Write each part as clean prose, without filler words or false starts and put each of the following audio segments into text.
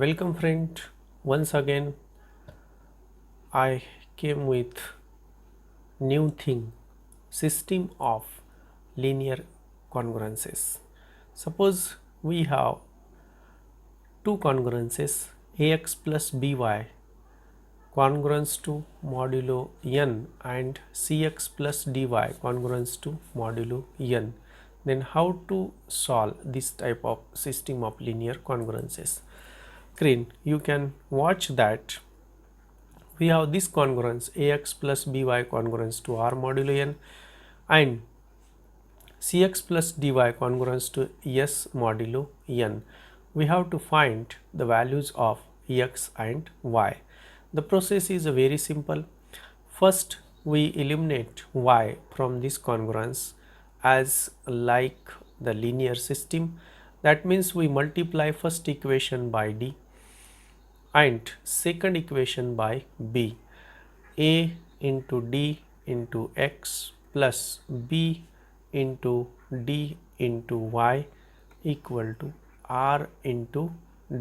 Welcome friend, once again I came with new thing, system of linear congruences. Suppose we have two congruences ax plus by congruence to modulo n and cx plus dy congruence to modulo n. Then how to solve this type of system of linear congruences? Screen, you can watch that we have this congruence ax plus by congruence to r modulo n and cx plus dy congruence to s modulo n. We have to find the values of x and y. The process is very simple. First we eliminate y from this congruence as like the linear system. That means we multiply first equation by d and second equation by b. A into d into x plus b into d into y equal to r into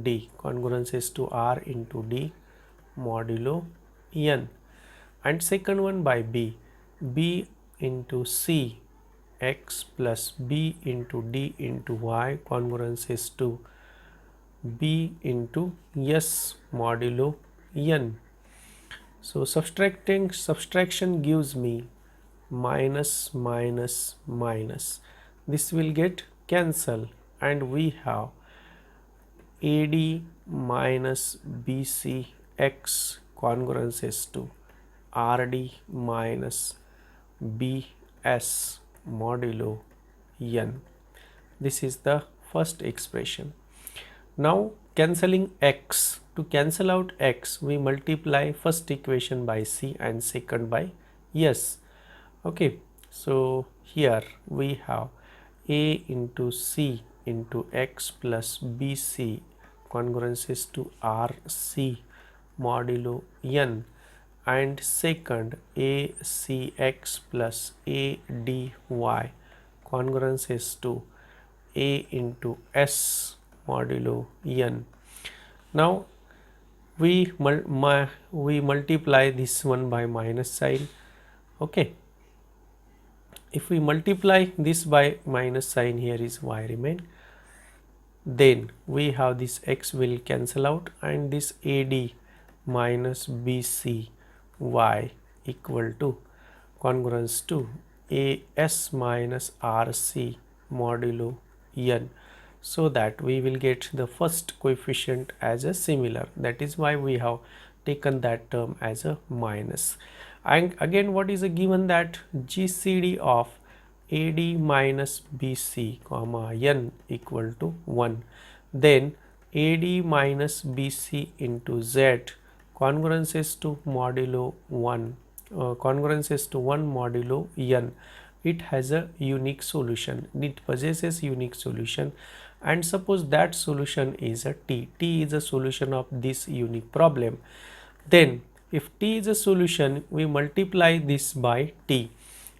d. Congruence is to r into d modulo n, and second one by b into c x plus b into d into y congruence is to b into s modulo n. So subtraction gives me minus minus minus. This will get cancel and we have AD minus BCX congruence is to RD minus BS modulo n. This is the first expression. Now cancelling x, to cancel out x we multiply first equation by c and second by s. Okay, so here we have a into c into x plus bc congruence is to rc modulo n, and second acx plus ady congruence is to a into s modulo n. Now we multiply this one by minus sign. Okay, if we multiply this by minus sign, here is y remain, then we have this x will cancel out and this AD minus BC y equal to congruence to AS minus RC modulo n, so that we will get the first coefficient as a similar. That is why we have taken that term as a minus. And again, what is a given, that GCD of AD minus BC comma n equal to 1. Then AD minus BC into Z congruence is to modulo 1. Congruence is to 1 modulo n. It has a unique solution. It possesses unique solution, and suppose that solution is a t. T is a solution of this unique problem. Then if t is a solution, we multiply this by t.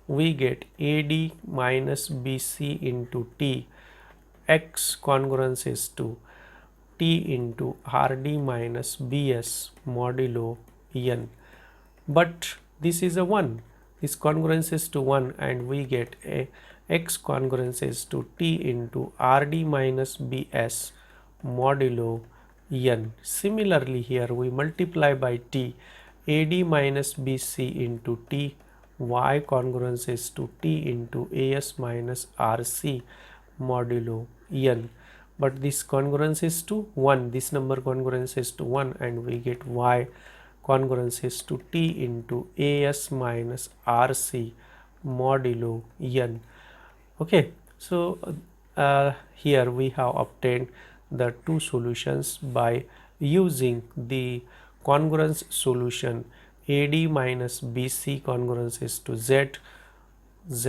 We get AD minus BC into t. X congruence is to t into RD minus BS modulo n. But this is a 1. This congruence is to 1 and we get a x congruence is to t into RD minus BS modulo n. Similarly here we multiply by t, AD minus BC into t, y congruence is to t into AS minus RC modulo n. But this congruence is to 1, this number congruence is to 1 and we get y congruence is to t into AS minus RC modulo n. Okay, so here we have obtained the two solutions by using the congruence solution. AD minus BC congruence is to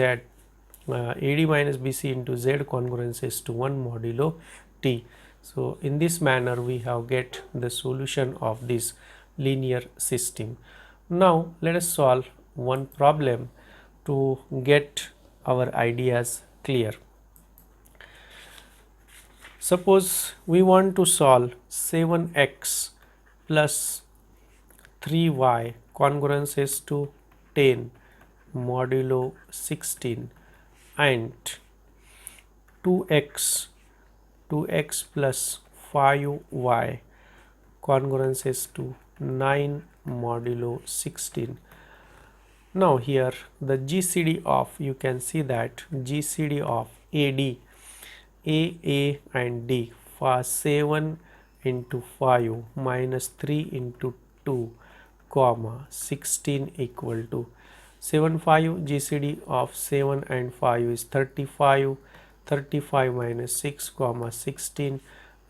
AD minus BC into Z congruence is to 1 modulo t. So in this manner we have get the solution of this linear system. Now let us solve one problem to get our ideas clear. Suppose we want to solve 7x plus 3y congruence is to 10 modulo 16 and 2x plus 5y congruence is to 9 modulo 16. Now here the GCD of, you can see that GCD of AD, A and D for 7 into 5 minus 3 into 2 comma 16 equal to 75. GCD of 7 and 5 is 35. 35 minus 6 comma 16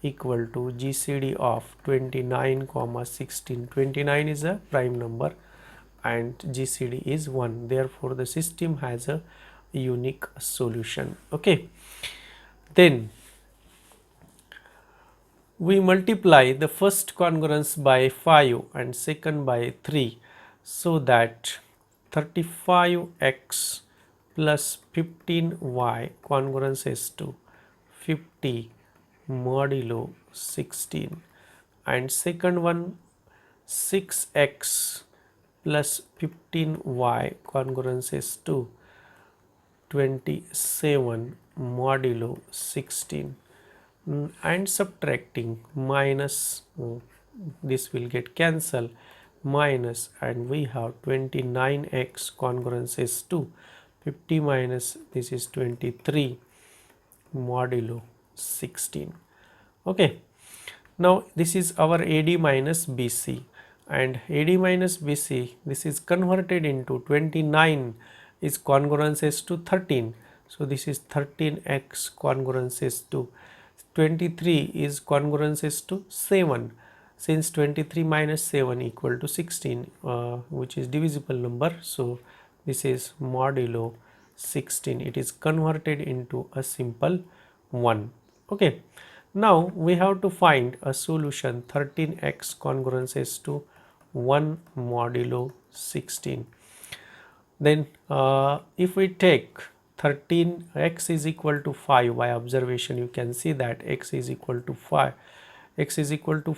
equal to GCD of 29 comma 16. 29 is a prime number and GCD is 1. Therefore the system has a unique solution. Okay, then we multiply the first congruence by 5 and second by 3, so that 35x plus 15y congruence is to 50 modulo 16, and second one 6x plus 15y congruence is to 27 modulo 16. And subtracting minus, this will get cancelled, minus, and we have 29x congruence is to 50 minus, this is 23 modulo 16. Okay, now this is our AD minus BC, and AD minus BC, this is converted into 29 is congruence is to 13, so this is 13x congruence is to 23 is congruence is to 7, since 23 minus 7 equal to 16, which is divisible number, so this is modulo 16. It is converted into a simple 1. Okay, now we have to find a solution. 13x congruence is to 1 modulo 16. Then if we take 13x is equal to 5 by observation, you can see that x is equal to 5, x is equal to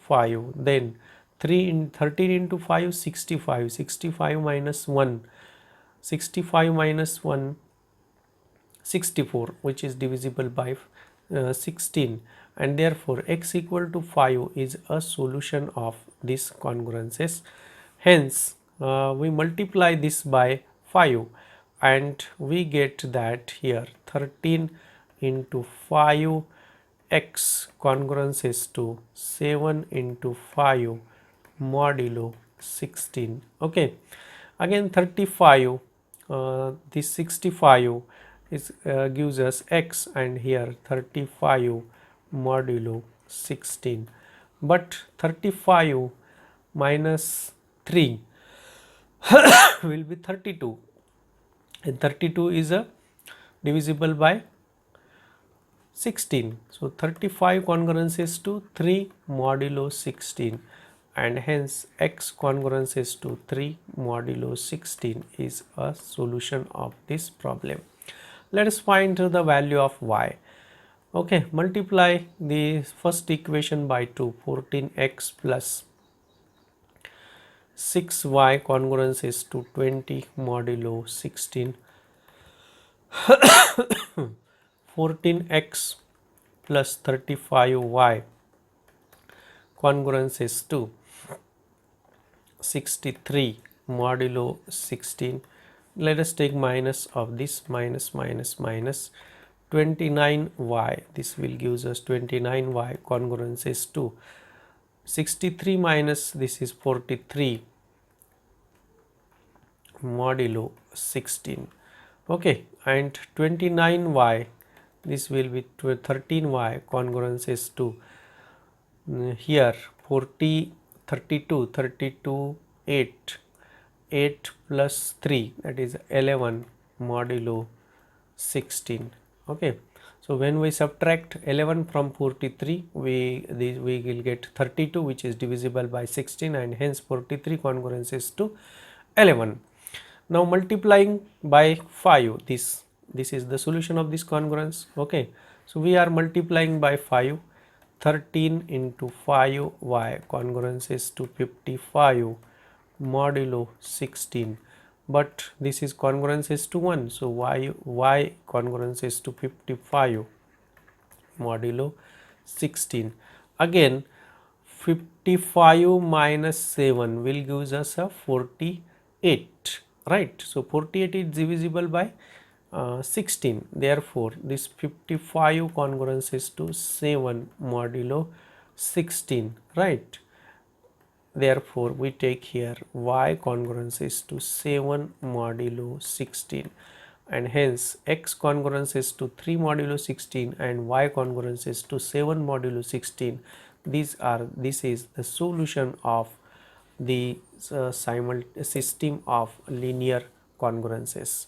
5, then 3 in 13 into 5 65, 65 minus 1, 65 minus 1 64, which is divisible by 16, and therefore x equal to 5 is a solution of this congruences. Hence we multiply this by 5 and we get that here 13 into 5 x congruence is to 7 into 5 modulo 16. Okay, again 35, this 65 is gives us x, and here 35 modulo 16, but 35 minus 3 will be 32, and 32 is a divisible by 16, so 35 congruence is to 3 modulo 16, and hence x congruence is to 3 modulo 16 is a solution of this problem. Let us find the value of y. Okay, multiply the first equation by 2, 14x plus 6y congruence is to 20 modulo 16. 14x plus 35y congruence is to 63 modulo 16. Let us take minus of this, minus 29y, this will give us 29y congruence is to 63 minus this is 43 modulo 16. Okay, and 29y, this will be 13y congruence is to here 40 32 8 plus 3, that is 11 modulo 16. Okay, so when we subtract 11 from 43, we will get 32, which is divisible by 16, and hence 43 congruence is to 11. Now multiplying by 5, this is the solution of this congruence. Okay, So we are multiplying by 5. 13 into 5y congruence is to 55 modulo 16, but this is congruence is to 1, so y congruence is to 55 modulo 16. Again 55 minus 7 will gives us a 48, right? So 48 is divisible by 16, therefore this 55 congruence is to 7 modulo 16, right? Therefore we take here y congruence is to 7 modulo 16, and hence x congruence is to 3 modulo 16 and y congruence is to 7 modulo 16. This is the solution of the system of linear congruences.